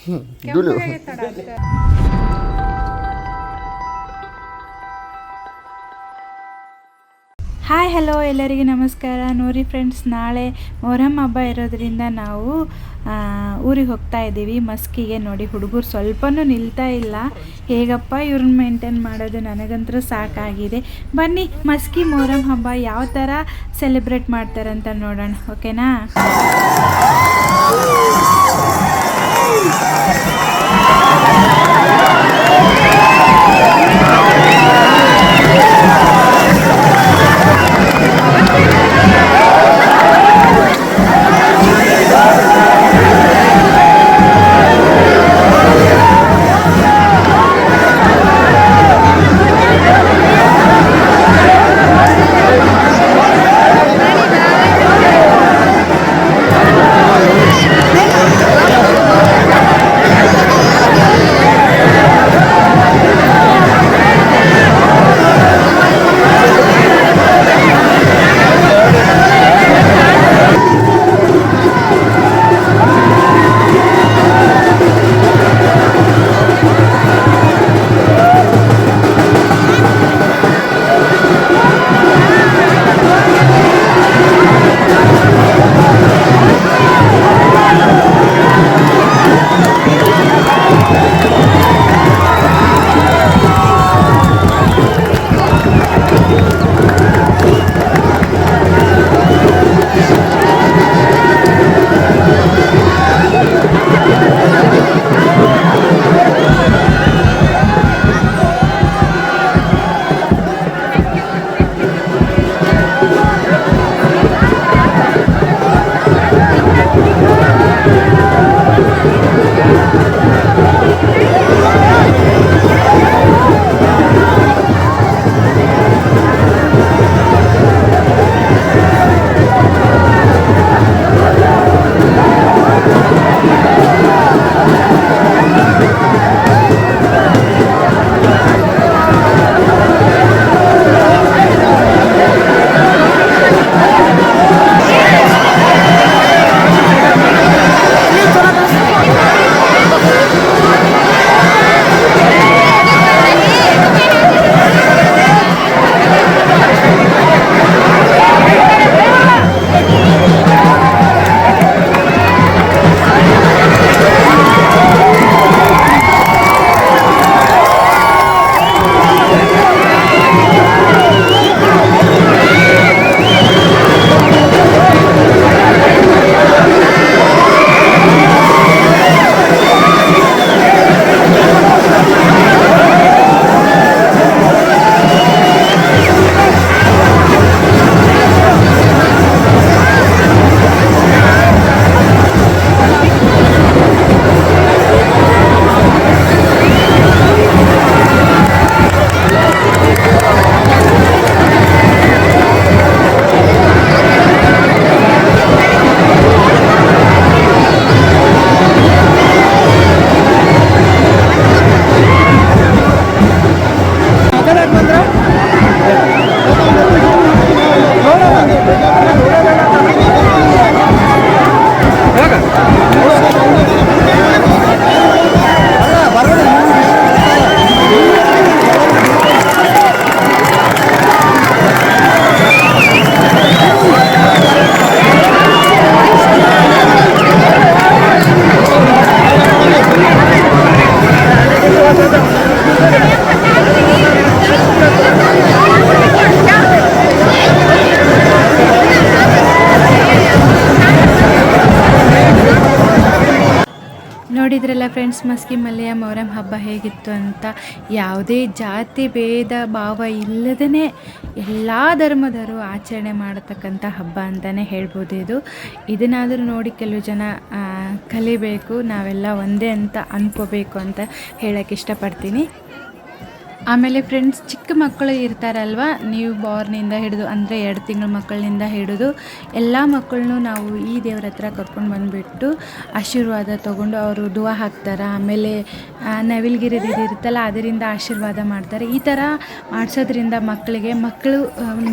Hi hello ಎಲ್ಲರಿಗೆ ನಮಸ್ಕಾರ. ನೋಡಿ ಫ್ರೆಂಡ್ಸ್, ನಾಳೆ ಮೊಹರಂ ಹಬ್ಬ ಇರೋದ್ರಿಂದ ನಾವು ಊರಿಗೆ ಹೋಗ್ತಾ ಇದ್ದೀವಿ ಮಸ್ಕಿಗೆ. ನೋಡಿ ಹುಡುಗರು ಸ್ವಲ್ಪನೂ ನಿಲ್ತಾ ಇಲ್ಲ. ಹೇಗಪ್ಪ ಇವ್ರನ್ನ ಮೇಂಟೈನ್ ಮಾಡೋದು, ನನಗಂತೂ ಸಾಕಾಗಿದೆ. ಬನ್ನಿ ಮಸ್ಕಿ ಮೊಹರಂ ಹಬ್ಬ ಯಾವ ಥರ ಸೆಲೆಬ್ರೇಟ್ ಮಾಡ್ತಾರಂತ ನೋಡೋಣ, ಓಕೆನಾ? ನೋಡಿದ್ರಲ್ಲ ಫ್ರೆಂಡ್ಸ್, ಮಸ್ಕಿ ಮಲ್ಲೆಯ ಮೊಹರಂ ಹಬ್ಬ ಹೇಗಿತ್ತು ಅಂತ. ಯಾವುದೇ ಜಾತಿ ಭೇದ ಭಾವ ಇಲ್ಲದೇ ಎಲ್ಲ ಧರ್ಮದವರು ಆಚರಣೆ ಮಾಡತಕ್ಕಂಥ ಹಬ್ಬ ಅಂತಲೇ ಹೇಳ್ಬೋದು. ಇದನ್ನಾದರೂ ನೋಡಿ ಕೆಲವು ಜನ ಕಲಿಬೇಕು, ನಾವೆಲ್ಲ ಒಂದೇ ಅಂತ ಅನ್ಕೋಬೇಕು ಅಂತ ಹೇಳೋಕ್ಕೆ ಇಷ್ಟಪಡ್ತೀನಿ. ಆಮೇಲೆ ಫ್ರೆಂಡ್ಸ್, ಚಿಕ್ಕ ಚಿಕ್ಕ ಮಕ್ಕಳು ಇರ್ತಾರಲ್ವ, ನೀವು ಬಾರ್ನಿಂದ ಹಿಡಿದು ಅಂದರೆ 2 ತಿಂಗಳ ಮಕ್ಕಳಿಂದ ಹಿಡಿದು ಎಲ್ಲ ಮಕ್ಕಳನ್ನೂ ನಾವು ಈ ದೇವ್ರ ಹತ್ರ ಕರ್ಕೊಂಡು ಬಂದುಬಿಟ್ಟು ಆಶೀರ್ವಾದ ತೊಗೊಂಡು ಅವರು ದುವಾ ಹಾಕ್ತಾರೆ. ಆಮೇಲೆ ನವಿಲ್ಗಿರಿ ಇರುತ್ತಲ್ಲ ಅದರಿಂದ ಆಶೀರ್ವಾದ ಮಾಡ್ತಾರೆ. ಈ ಥರ ಮಾಡಿಸೋದ್ರಿಂದ ಮಕ್ಕಳು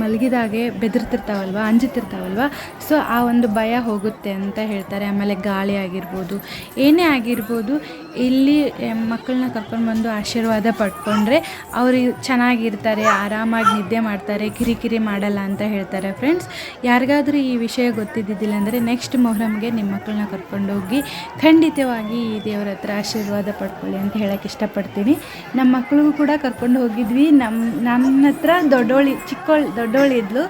ಮಲಗಿದಾಗೆ ಬೆದರ್ತಿರ್ತಾವಲ್ವ, ಅಂಜುತ್ತಿರ್ತಾವಲ್ವ, ಸೊ ಆ ಒಂದು ಭಯ ಹೋಗುತ್ತೆ ಅಂತ ಹೇಳ್ತಾರೆ. ಆಮೇಲೆ ಗಾಳಿ ಆಗಿರ್ಬೋದು, ಏನೇ ಆಗಿರ್ಬೋದು, ಇಲ್ಲಿ ಮಕ್ಕಳನ್ನ ಕರ್ಕೊಂಡು ಬಂದು ಆಶೀರ್ವಾದ ಪಡ್ಕೊಂಡ್ರೆ ಅವರು ಚೆನ್ನಾಗಿರ್ತಾರೆ, ಆರಾಮಾಗಿ ನಿದ್ದೆ ಮಾಡ್ತಾರೆ, ಕಿರಿಕಿರಿ ಮಾಡಲ್ಲ ಅಂತ ಹೇಳ್ತಾರೆ. ಫ್ರೆಂಡ್ಸ್, ಯಾರಿಗಾದರೂ ಈ ವಿಷಯ ಗೊತ್ತಿದ್ದಿದ್ದಿಲ್ಲ ಅಂದರೆ ನೆಕ್ಸ್ಟ್ ಮೊಹರಂಗೆ ನಿಮ್ಮ ಮಕ್ಕಳನ್ನ ಕರ್ಕೊಂಡೋಗಿ ಖಂಡಿತವಾಗಿ ಈ ದೇವ್ರ ಹತ್ರ ಆಶೀರ್ವಾದ ಪಡ್ಕೊಳ್ಳಿ ಅಂತ ಹೇಳೋಕ್ಕೆ ಇಷ್ಟಪಡ್ತೀನಿ. ನಮ್ಮ ಮಕ್ಕಳಿಗೂ ಕೂಡ ಕರ್ಕೊಂಡು ಹೋಗಿದ್ವಿ. ನನ್ನ ಹತ್ರ ದೊಡ್ಡೋಳು ಇದ್ಲು,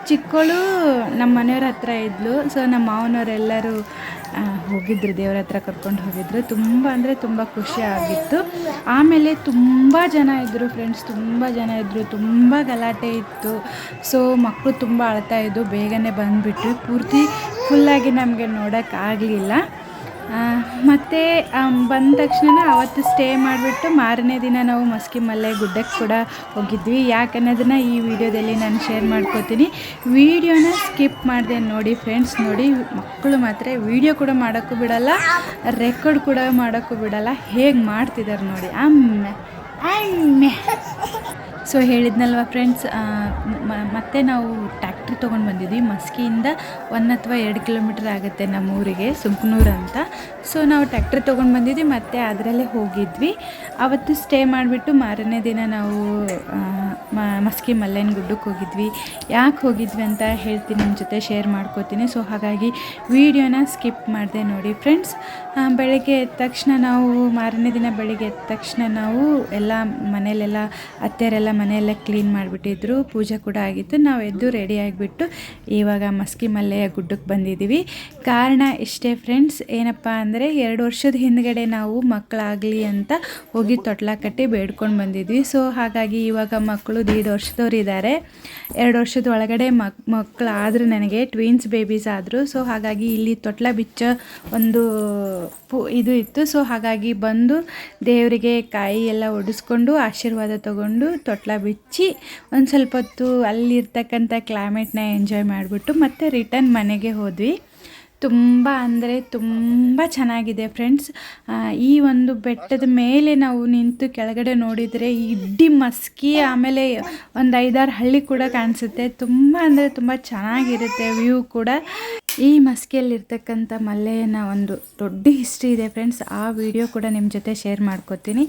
ಚಿಕ್ಕವಳು ನಮ್ಮ ಮನೆಯವ್ರ ಹತ್ರ ಇದ್ಲು. ಸೊ ನಮ್ಮ ಮಾವನವರೆಲ್ಲರೂ ಹೋಗಿದ್ರು, ದೇವ್ರ ಹತ್ರ ಕರ್ಕೊಂಡು ಹೋಗಿದ್ರು. ತುಂಬ ಅಂದರೆ ತುಂಬ ಖುಷಿ ಆಗಿತ್ತು. ಆಮೇಲೆ ತುಂಬ ಜನ ಇದ್ದರು ಫ್ರೆಂಡ್ಸ್, ತುಂಬ ಗಲಾಟೆ ಇತ್ತು. ಸೊ ಮಕ್ಕಳು ತುಂಬ ಅಳ್ತಾಯಿದ್ದು, ಬೇಗನೆ ಬಂದುಬಿಟ್ವಿ. ಪೂರ್ತಿ ಫುಲ್ಲಾಗಿ ನಮಗೆ ನೋಡೋಕ್ಕಾಗಲಿಲ್ಲ. ಮತ್ತು ಬಂದ ತಕ್ಷಣ ಅವತ್ತು ಸ್ಟೇ ಮಾಡಿಬಿಟ್ಟು ಮಾರನೇ ದಿನ ನಾವು ಮಸ್ಕಿ ಮಲ್ಲೆ ಗುಡ್ಡಕ್ಕೆ ಕೂಡ ಹೋಗಿದ್ವಿ. ಯಾಕನ್ನೋದನ್ನು ಈ ವಿಡಿಯೋದಲ್ಲಿ ನಾನು ಶೇರ್ ಮಾಡ್ಕೋತೀನಿ. ವಿಡಿಯೋನ ಸ್ಕಿಪ್ ಮಾಡಿದೆ ನೋಡಿ ಫ್ರೆಂಡ್ಸ್. ನೋಡಿ, ಮಕ್ಕಳು ಮಾತ್ರ ವಿಡಿಯೋ ಕೂಡ ಮಾಡೋಕ್ಕೂ ಬಿಡಲ್ಲ, ರೆಕಾರ್ಡ್ ಕೂಡ ಮಾಡೋಕ್ಕೂ ಬಿಡಲ್ಲ. ಹೇಗೆ ಮಾಡ್ತಿದ್ದಾರೆ ನೋಡಿ. ಅಮ್ಮೆ ಸೊ ಹೇಳಿದ್ನಲ್ವ ಫ್ರೆಂಡ್ಸ್, ಮತ್ತೆ ನಾವು ಟ್ಯಾಕ್ಟ್ರಿ ತೊಗೊಂಡು ಬಂದಿದ್ವಿ. ಮಸ್ಕಿಯಿಂದ 1 ಅಥವಾ 2 ಕಿಲೋಮೀಟ್ರ್ ಆಗುತ್ತೆ ನಮ್ಮ ಊರಿಗೆ, ಸುಂಕನೂರು ಅಂತ. ಸೊ ನಾವು ಟ್ಯಾಕ್ಟ್ರಿ ತೊಗೊಂಡು ಬಂದಿದ್ವಿ, ಮತ್ತು ಅದರಲ್ಲೇ ಹೋಗಿದ್ವಿ. ಅವತ್ತು ಸ್ಟೇ ಮಾಡಿಬಿಟ್ಟು ಮಾರನೇ ದಿನ ನಾವು ಮಸ್ಕಿ ಮಲ್ಲಯ್ಯನ ಗುಡ್ಡಕ್ಕೆ ಹೋಗಿದ್ವಿ. ಯಾಕೆ ಹೋಗಿದ್ವಿ ಅಂತ ಹೇಳ್ತೀನಿ, ನಿಮ್ಮ ಜೊತೆ ಶೇರ್ ಮಾಡ್ಕೋತೀನಿ. ಸೊ ಹಾಗಾಗಿ ವಿಡಿಯೋನ ಸ್ಕಿಪ್ ಮಾಡಿದೆ ನೋಡಿ ಫ್ರೆಂಡ್ಸ್. ಬೆಳಗ್ಗೆ ಎದ್ದ ತಕ್ಷಣ ಮಾರನೇ ದಿನ ಬೆಳಗ್ಗೆ ಎದ್ದ ತಕ್ಷಣ ನಾವು ಎಲ್ಲ ಮನೆಯಲ್ಲೆಲ್ಲ ಅತ್ತೆಯರೆಲ್ಲ ಮನೆಯೆಲ್ಲ ಕ್ಲೀನ್ ಮಾಡಿಬಿಟ್ಟಿದ್ರು. ಪೂಜೆ ಕೂಡ ಆಗಿತ್ತು. ನಾವು ಎದ್ದು ರೆಡಿ ಆಗಿಬಿಟ್ಟು ಇವಾಗ ಮಸ್ಕಿ ಮಲ್ಲೆಯ ಗುಡ್ಡಕ್ಕೆ ಬಂದಿದ್ದೀವಿ. ಕಾರಣ ಇಷ್ಟೇ ಫ್ರೆಂಡ್ಸ್, ಏನಪ್ಪ ಅಂದರೆ 2 ವರ್ಷದ ಹಿಂದ್ಗಡೆ ನಾವು ಮಕ್ಕಳಾಗಲಿ ಅಂತ ಹೋಗಿ ತೊಟ್ಲ ಕಟ್ಟಿ ಬೇಡ್ಕೊಂಡು ಬಂದಿದ್ವಿ. ಸೊ ಹಾಗಾಗಿ ಇವಾಗ ಮಕ್ಕಳು 1.5 ವರ್ಷದವ್ರು ಇದ್ದಾರೆ. 2 ವರ್ಷದ ಒಳಗಡೆ ಮಕ್ಕಳಾದರೂ ನನಗೆ ಟ್ವಿನ್ಸ್ ಬೇಬೀಸ್ ಆದರು. ಸೊ ಹಾಗಾಗಿ ಇಲ್ಲಿ ತೊಟ್ಲ ಬಿಚ್ಚ ಒಂದು ಇದು ಇತ್ತು. ಸೊ ಹಾಗಾಗಿ ಬಂದು ದೇವರಿಗೆ ಕಾಯಿ ಎಲ್ಲ ಒಡಿಸ್ಕೊಂಡು ಆಶೀರ್ವಾದ ತೊಗೊಂಡು ತೊಟ್ಲ ಬಿಚ್ಚಿ ಒಂದು ಸ್ವಲ್ಪ ಹೊತ್ತು ಅಲ್ಲಿರ್ತಕ್ಕಂಥ ಕ್ಲೈಮೇಟ್ನ ಎಂಜಾಯ್ ಮಾಡಿಬಿಟ್ಟು ಮತ್ತೆ ರಿಟರ್ನ್ ಮನೆಗೆ ಹೋದ್ವಿ. ತುಂಬ ಅಂದರೆ ತುಂಬ ಚೆನ್ನಾಗಿದೆ ಫ್ರೆಂಡ್ಸ್. ಈ ಒಂದು ಬೆಟ್ಟದ ಮೇಲೆ ನಾವು ನಿಂತು ಕೆಳಗಡೆ ನೋಡಿದರೆ ಇಡೀ ಮಸ್ಕಿ, ಆಮೇಲೆ ಒಂದು 5-6 ಹಳ್ಳಿ ಕೂಡ ಕಾಣಿಸುತ್ತೆ. ತುಂಬ ಅಂದರೆ ತುಂಬ ಚೆನ್ನಾಗಿರುತ್ತೆ ವ್ಯೂ ಕೂಡ. ಈ ಮಸ್ಕಿಯಲ್ಲಿರ್ತಕ್ಕಂಥ ಮಲ್ಲೆಯನ ಒಂದು ದೊಡ್ಡ ಹಿಸ್ಟ್ರಿ ಇದೆ ಫ್ರೆಂಡ್ಸ್. ಆ ವಿಡಿಯೋ ಕೂಡ ನಿಮ್ಮ ಜೊತೆ ಶೇರ್ ಮಾಡ್ಕೋತೀನಿ.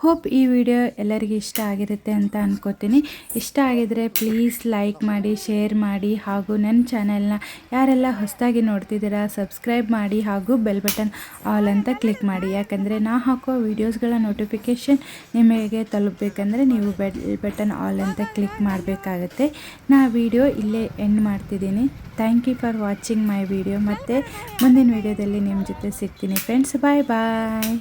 ಹೋಪ್ ಈ ವಿಡಿಯೋ ಎಲ್ಲರಿಗೂ ಇಷ್ಟ ಆಗಿರುತ್ತೆ ಅಂತ ಅನ್ಕೋತೀನಿ. ಇಷ್ಟ ಆಗಿದರೆ ಪ್ಲೀಸ್ ಲೈಕ್ ಮಾಡಿ, ಶೇರ್ ಮಾಡಿ, ಹಾಗೂ ನನ್ನ ಚಾನೆಲ್ನ ಯಾರೆಲ್ಲ ಹೊಸದಾಗಿ ನೋಡ್ತಿದ್ದೀರಾ ಸಬ್ಸ್ಕ್ರೈಬ್ ಮಾಡಿ, ಹಾಗೂ ಬೆಲ್ ಬಟನ್ ಆಲ್ ಅಂತ ಕ್ಲಿಕ್ ಮಾಡಿ. ಯಾಕಂದರೆ ನಾ ಹಾಕೋ ವೀಡಿಯೋಸ್ಗಳ ನೋಟಿಫಿಕೇಷನ್ ನಿಮಗೆ ತಲುಪಬೇಕಂದ್ರೆ ನೀವು ಬೆಲ್ ಬಟನ್ ಆಲ್ ಅಂತ ಕ್ಲಿಕ್ ಮಾಡಬೇಕಾಗತ್ತೆ. ನಾ ವಿಡಿಯೋ ಇಲ್ಲೇ ಎಂಡ್ ಮಾಡ್ತಿದ್ದೀನಿ. Thank you for watching my video. ಮತ್ತು ಮುಂದಿನ ವಿಡಿಯೋದಲ್ಲಿ ನಿಮ್ಮ ಜೊತೆ ಸಿಗ್ತೀನಿ ಫ್ರೆಂಡ್ಸ್. ಬಾಯ್ ಬಾಯ್.